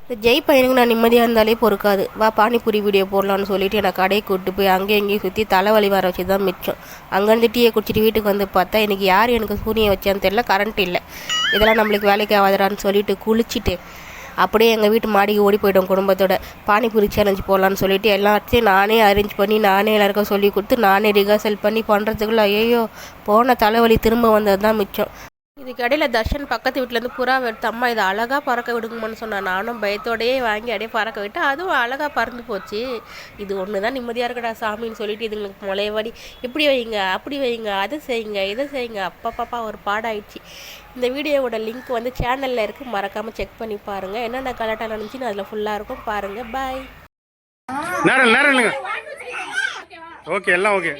இந்த ஜெய் பையனுக்கு நான் நிம்மதியாக இருந்தாலே பொறுக்காது. வா பானிபூரி வீடியோ போடலான்னு சொல்லிட்டு என்னை கடையை கூப்பிட்டு போய் அங்கேயும் இங்கேயும் சுற்றி தலைவலி வர வச்சு தான் மிச்சம். அங்கேருந்து டீயை குடிச்சிட்டு வீட்டுக்கு வந்து பார்த்தா இன்றைக்கி யார் எனக்கு சூனியை வச்சான்னு தெரியல, கரண்ட் இல்லை. இதெல்லாம் நம்மளுக்கு வேலைக்கு ஆகாதுடான்னு சொல்லிட்டு குளிச்சுட்டு அப்படியே எங்கள் வீட்டு மாடிக்கு ஓடி போய்ட்டோம் குடும்பத்தோட. பானிபூரி சேலஞ்ச் போடலான்னு சொல்லிட்டு எல்லாத்தையும் நானே அரேஞ்ச் பண்ணி நானே எல்லாருக்கும் சொல்லி கொடுத்து நானே ரிஹர்சல் பண்ணி பண்ணுறதுக்குள்ள ஐயோ போன தலைவலி திரும்ப வந்தது தான் மிச்சம். இதுக்கு இடையில தர்ஷன் பக்கத்து வீட்டிலேருந்து புறா எடுத்து அம்மா இதை அழகாக பறக்க விடுங்கம்மான்னு சொன்னான். நானும் பயத்தோடையே வாங்கி அப்படியே பறக்க விட்டு அதுவும் அழகாக பறந்து போச்சு. இது ஒன்று தான் நிம்மதியாக இருக்கடா சாமின்னு சொல்லிட்டு இதுங்களுக்கு முளையவாடி இப்படி வைங்க அப்படி வைங்க அதை செய்யுங்க இதை செய்யுங்க அப்பப்பா ஒரு பாடாயிடுச்சு. இந்த வீடியோவோட லிங்க் வந்து சேனலில் இருக்குது, மறக்காமல் செக் பண்ணி பாருங்கள். என்னென்ன கலாட்டாக நடந்துச்சுன்னு அதில் ஃபுல்லாக இருக்கும் பாருங்கள். பாய். நேரம் ஓகே எல்லாம் ஓகே.